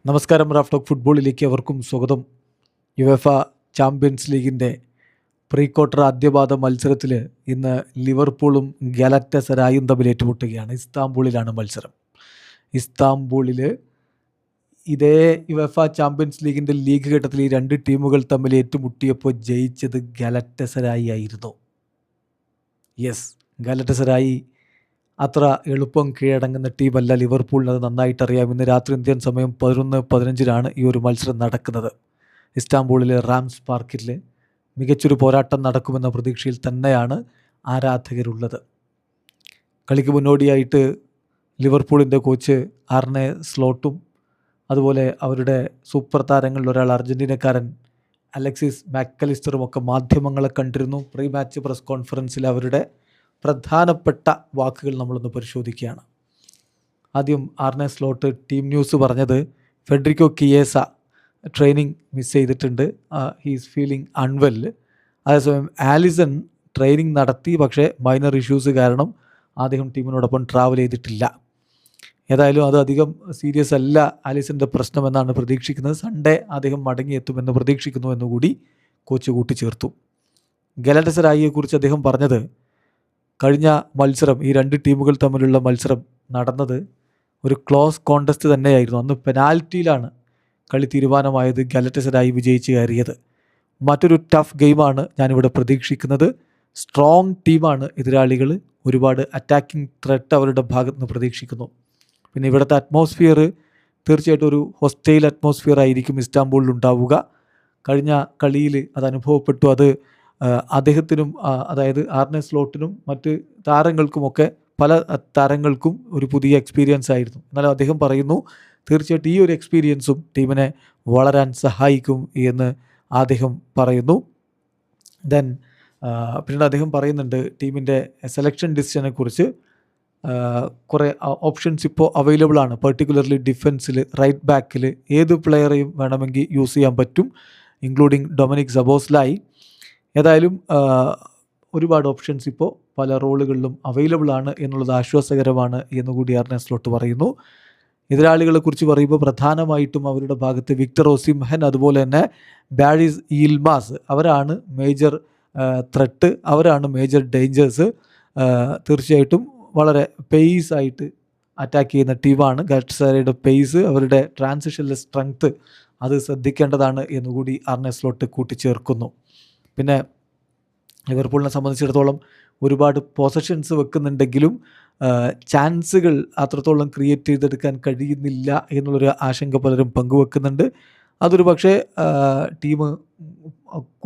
നമസ്കാരം. Raf talk ഫുട്ബോളിലേക്ക് അവർക്കും സ്വാഗതം. യുവേഫ ചാമ്പ്യൻസ് ലീഗിൻ്റെ പ്രീ ക്വാർട്ടർ ആദ്യപാദ മത്സരത്തിൽ ഇന്ന് ലിവർപൂളും ഗാലറ്റസറായും തമ്മിൽ ഏറ്റുമുട്ടുകയാണ്. ഇസ്താംബൂളിലാണ് മത്സരം. ഇസ്താംബൂളിൽ ഇതേ യുവേഫ ചാമ്പ്യൻസ് ലീഗിൻ്റെ ലീഗ് ഘട്ടത്തിൽ ഈ രണ്ട് ടീമുകൾ തമ്മിൽ ഏറ്റുമുട്ടിയപ്പോൾ ജയിച്ചത് ഗാലറ്റസറായി ആയിരുന്നു. യെസ്, ഗാലറ്റസറായി അത്ര എളുപ്പം കീഴടങ്ങുന്ന ടീമല്ല ലിവർപൂളിന്, അത് നന്നായിട്ടറിയാം. ഇന്ന് രാത്രി ഇന്ത്യൻ സമയം 11:15 ഈ ഒരു മത്സരം നടക്കുന്നത്. ഇസ്താംബൂളിലെ റാംസ് പാർക്കിൽ മികച്ചൊരു പോരാട്ടം നടക്കുമെന്ന പ്രതീക്ഷയിൽ തന്നെയാണ് ആരാധകരുള്ളത്. കളിക്ക് മുന്നോടിയായിട്ട് ലിവർപൂളിൻ്റെ കോച്ച് ആർനെ സ്ലോട്ടും അതുപോലെ അവരുടെ സൂപ്പർ താരങ്ങളിൽ ഒരാൾ അർജൻറ്റീനക്കാരൻ അലക്സിസ് മാക്കലിസ്റ്ററും ഒക്കെ മാധ്യമങ്ങളെ കണ്ടിരുന്നു. പ്രീ മാച്ച് പ്രസ് കോൺഫറൻസിൽ അവരുടെ പ്രധാനപ്പെട്ട വാക്കുകൾ നമ്മളൊന്ന് പരിശോധിക്കുകയാണ്. ആദ്യം ആർനെ സ്ലോട്ട് ടീം ന്യൂസ് പറഞ്ഞത് ഫെഡറിക്കോ കിയേസ ട്രെയിനിങ് മിസ് ചെയ്തിട്ടുണ്ട്, ഹീസ് ഫീലിംഗ് അൺവെൽ. അതേസമയം ആലിസൺ ട്രെയിനിങ് നടത്തി, പക്ഷേ മൈനർ ഇഷ്യൂസ് കാരണം അദ്ദേഹം ടീമിനോടൊപ്പം ട്രാവൽ ചെയ്തിട്ടില്ല. ഏതായാലും അത് അധികം സീരിയസ് അല്ല ആലിസൻ്റെ പ്രശ്നമെന്നാണ് പ്രതീക്ഷിക്കുന്നത്. സൺഡേ അദ്ദേഹം മടങ്ങിയെത്തുമെന്ന് പ്രതീക്ഷിക്കുന്നു എന്നുകൂടി കോച്ച് കൂട്ടിച്ചേർത്തു. ഗാലറ്റസറായിയെക്കുറിച്ച് അദ്ദേഹം പറഞ്ഞത്, കഴിഞ്ഞ മത്സരം, ഈ രണ്ട് ടീമുകൾ തമ്മിലുള്ള മത്സരം നടന്നത് ഒരു ക്ലോസ് കോണ്ടസ്റ്റ് തന്നെയായിരുന്നു. അന്ന് പെനാൽറ്റിയിലാണ് കളി തീരുമാനമായത്. ഗാലറ്റസറായി വിജയിച്ച് കയറിയത്. മറ്റൊരു ടഫ് ഗെയിമാണ് ഞാനിവിടെ പ്രതീക്ഷിക്കുന്നത്. സ്ട്രോങ് ടീമാണ് എതിരാളികൾ. ഒരുപാട് അറ്റാക്കിംഗ് ത്രെട്ട് അവരുടെ ഭാഗത്ത് നിന്ന് പ്രതീക്ഷിക്കുന്നു. പിന്നെ ഇവിടുത്തെ അറ്റ്മോസ്ഫിയർ തീർച്ചയായിട്ടും ഒരു ഹൊസ്റ്റൈൽ അറ്റ്മോസ്ഫിയർ ആയിരിക്കും ഇസ്താംബൂളിൽ ഉണ്ടാവുക. കഴിഞ്ഞ കളിയിൽ അത് അനുഭവപ്പെട്ടു. അത് അദ്ദേഹത്തിനും, അതായത് ആർനെ സ്ലോട്ടിനും മറ്റ് താരങ്ങൾക്കുമൊക്കെ, പല താരങ്ങൾക്കും ഒരു പുതിയ എക്സ്പീരിയൻസ് ആയിരുന്നു. എന്നാലും അദ്ദേഹം പറയുന്നു തീർച്ചയായിട്ടും ഈ ഒരു എക്സ്പീരിയൻസും ടീമിനെ വളരാൻ സഹായിക്കും എന്ന് അദ്ദേഹം പറയുന്നു. ദെൻ പിന്നീട് അദ്ദേഹം പറയുന്നുണ്ട് ടീമിൻ്റെ സെലക്ഷൻ ഡിസിഷനെ കുറിച്ച്. കുറേ ഓപ്ഷൻസ് ഇപ്പോൾ അവൈലബിൾ ആണ്. പെർട്ടിക്കുലർലി ഡിഫൻസിൽ, റൈറ്റ് ബാക്കിൽ ഏത് പ്ലെയറെയും വേണമെങ്കിൽ യൂസ് ചെയ്യാൻ പറ്റും, ഇൻക്ലൂഡിങ് ഡൊമിനിക് സബോസ്ലായി. ഏതായാലും ഒരുപാട് ഓപ്ഷൻസ് ഇപ്പോൾ പല റോളുകളിലും അവൈലബിൾ ആണ് എന്നുള്ളത് ആശ്വാസകരമാണ് എന്നുകൂടി ആർനെ സ്ലോട്ട് പറയുന്നു. എതിരാളികളെ കുറിച്ച് പറയുമ്പോൾ പ്രധാനമായിട്ടും അവരുടെ ഭാഗത്ത് വിക്ടർ ഒസിംഹൻ, അതുപോലെ തന്നെ ബാരിസ് യിൽമാസ്, അവരാണ് മേജർ ത്രെട്ട്, അവരാണ് മേജർ ഡേഞ്ചേഴ്സ്. തീർച്ചയായിട്ടും വളരെ പേസ് ആയിട്ട് അറ്റാക്ക് ചെയ്യുന്ന ടീമാണ് ഗാലറ്റസറായിയുടെ. പേസ്, അവരുടെ ട്രാൻസിഷനിലെ സ്ട്രെങ്ത്ത്, അത് ശ്രദ്ധിക്കേണ്ടതാണ് എന്നുകൂടി ആർനെ സ്ലോട്ട് കൂട്ടിച്ചേർക്കുന്നു. പിന്നെ ലിവർപൂളിനെ സംബന്ധിച്ചിടത്തോളം ഒരുപാട് പൊസഷൻസ് വെക്കുന്നുണ്ടെങ്കിലും ചാൻസുകൾ അത്രത്തോളം ക്രിയേറ്റ് ചെയ്തെടുക്കാൻ കഴിയുന്നില്ല എന്നുള്ളൊരു ആശങ്ക പലരും പങ്കുവെക്കുന്നുണ്ട്. അതൊരു പക്ഷേ ടീം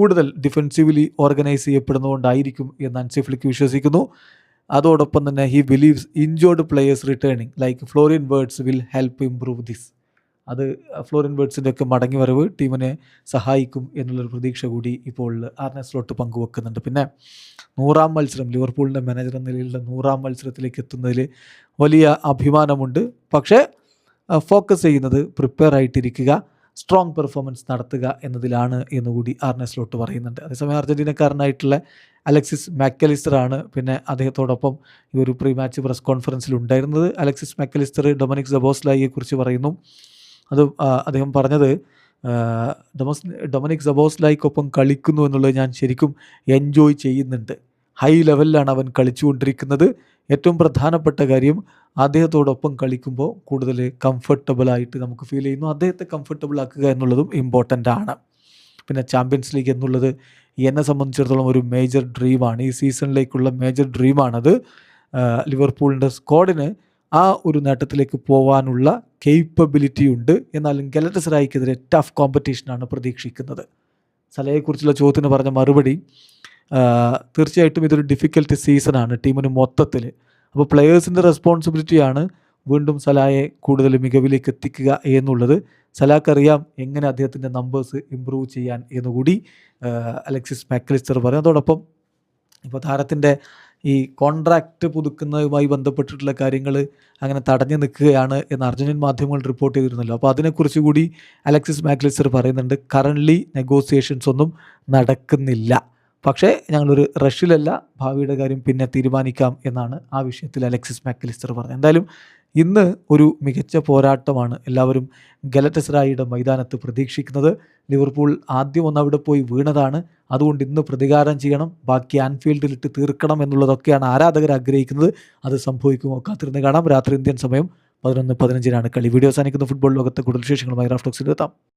കൂടുതൽ ഡിഫെൻസീവ്ലി ഓർഗനൈസ് ചെയ്യപ്പെടുന്നതുകൊണ്ടായിരിക്കും എന്ന് ഹൻസി ഫ്ലിക്ക് വിശ്വസിക്കുന്നു. അതോടൊപ്പം തന്നെ he believes injured players returning like Florian Wirtz will help improve this. അത് ഫ്ലോറിൻ വേർഡ്സിൻ്റെ ഒക്കെ മടങ്ങി വരവ് ടീമിനെ സഹായിക്കും എന്നുള്ളൊരു പ്രതീക്ഷ കൂടി ഇപ്പോൾ ആർനെ സ്ലോട്ട് പങ്കുവെക്കുന്നുണ്ട്. പിന്നെ 100ാം മത്സരം, ലിവർപൂളിൻ്റെ മാനേജർ എന്ന നിലയിലുള്ള 100ാം മത്സരത്തിലേക്ക് എത്തുന്നതിൽ വലിയ അഭിമാനമുണ്ട്. പക്ഷേ ഫോക്കസ് ചെയ്യുന്നത് പ്രിപ്പയർ ആയിട്ടിരിക്കുക, സ്ട്രോങ് പെർഫോമൻസ് നടത്തുക എന്നതിലാണ് എന്നുകൂടി ആർനെ സ്ലോട്ട് പറയുന്നുണ്ട്. അതേസമയം അർജൻറ്റീനക്കാരനായിട്ടുള്ള അലക്സിസ് മാക്കലിസ്റ്ററാണ് പിന്നെ അദ്ദേഹത്തോടൊപ്പം ഈ ഒരു പ്രീ മാച്ച് പ്രസ് കോൺഫറൻസിൽ ഉണ്ടായിരുന്നത്. അലക്സിസ് മാക്കലിസ്റ്റർ ഡൊമിനിക് സബോസ്ലായിയെക്കുറിച്ച് പറയുന്നു. അത് അദ്ദേഹം പറഞ്ഞത്, ഡൊമിനിക് സബോസ്ലായിക്കൊപ്പം കളിക്കുന്നു എന്നുള്ളത് ഞാൻ ശരിക്കും എൻജോയ് ചെയ്യുന്നുണ്ട്. ഹൈ ലെവലിലാണ് അവൻ കളിച്ചുകൊണ്ടിരിക്കുന്നത്. ഏറ്റവും പ്രധാനപ്പെട്ട കാര്യം, അദ്ദേഹത്തോടൊപ്പം കളിക്കുമ്പോൾ കൂടുതൽ കംഫർട്ടബിളായിട്ട് നമുക്ക് ഫീൽ ചെയ്യുന്നു. അദ്ദേഹത്തെ കംഫർട്ടബിൾ ആക്കുക എന്നുള്ളതും ഇമ്പോർട്ടൻ്റ് ആണ്. പിന്നെ ചാമ്പ്യൻസ് ലീഗ് എന്നുള്ളത് എന്നെ സംബന്ധിച്ചിടത്തോളം ഒരു മേജർ ഡ്രീമാണ്. ഈ സീസണിലേക്കുള്ള മേജർ ഡ്രീമാണത്. ലിവർപൂളിൻ്റെ സ്ക്വാഡിന് ആ ഒരു നേട്ടത്തിലേക്ക് പോകാനുള്ള കേപ്പബിലിറ്റി ഉണ്ട്. എന്നാലും ഗാലറ്റസറായിക്കെതിരെ ടഫ് കോമ്പറ്റീഷനാണ് പ്രതീക്ഷിക്കുന്നത്. സലയെക്കുറിച്ചുള്ള ചോദ്യത്തിന് പറഞ്ഞ മറുപടി, തീർച്ചയായിട്ടും ഇതൊരു ഡിഫിക്കൽട്ട് സീസണാണ് ടീമിന് മൊത്തത്തിൽ. അപ്പോൾ പ്ലെയേഴ്സിൻ്റെ റെസ്പോൺസിബിലിറ്റിയാണ് വീണ്ടും സലായെ കൂടുതൽ മികവിലേക്ക് എത്തിക്കുക എന്നുള്ളത്. സലാക്കറിയാം എങ്ങനെ അദ്ദേഹത്തിൻ്റെ നമ്പേഴ്സ് ഇമ്പ്രൂവ് ചെയ്യാൻ എന്നുകൂടി അലക്സിസ് മാക്കലിസ്റ്റർ പറയും. അതോടൊപ്പം ഇപ്പോൾ താരത്തിൻ്റെ ഈ കോൺട്രാക്റ്റ് പുതുക്കുന്നതുമായി ബന്ധപ്പെട്ടിട്ടുള്ള കാര്യങ്ങൾ അങ്ങനെ തടഞ്ഞു നിൽക്കുകയാണ് എന്ന് അർജന്റീൻ മാധ്യമങ്ങൾ റിപ്പോർട്ട് ചെയ്തിരുന്നല്ലോ. അപ്പോൾ അതിനെക്കുറിച്ച് കൂടി അലക്സിസ് മാക്കലിസ്റ്റർ പറയുന്നുണ്ട്. കറൻ്റ്ലി നെഗോസിയേഷൻസ് ഒന്നും നടക്കുന്നില്ല, പക്ഷേ ഞങ്ങളൊരു റഷിലല്ല, ഭാവിയുടെ കാര്യം പിന്നെ തീരുമാനിക്കാം എന്നാണ് ആ വിഷയത്തിൽ അലക്സിസ് മാക്കലിസ്റ്റർ പറഞ്ഞത്. എന്തായാലും ഇന്ന് ഒരു മികച്ച പോരാട്ടമാണ് എല്ലാവരും ഗലറ്റസറായിയുടെ മൈതാനത്ത് പ്രതീക്ഷിക്കുന്നത്. ലിവർപൂൾ ആദ്യം ഒന്ന് അവിടെ പോയി വീണതാണ്. അതുകൊണ്ട് ഇന്ന് പ്രതികാരം ചെയ്യണം, ബാക്കി ആൻഫീൽഡിലിട്ട് തീർക്കണം എന്നുള്ളതൊക്കെയാണ് ആരാധകർ ആഗ്രഹിക്കുന്നത്. അത് സംഭവിക്കുമോ? കാത്തിരുന്ന് കാണാം. രാത്രി ഇന്ത്യൻ സമയം 11:15 കളി. വീഡിയോ അവസാനിക്കുന്ന ഫുട്ബോൾ ലോകത്തെ കൂടുതൽ വിശേഷങ്ങളുമായി റാഫ്റ്റോക്സിൽ എത്താം.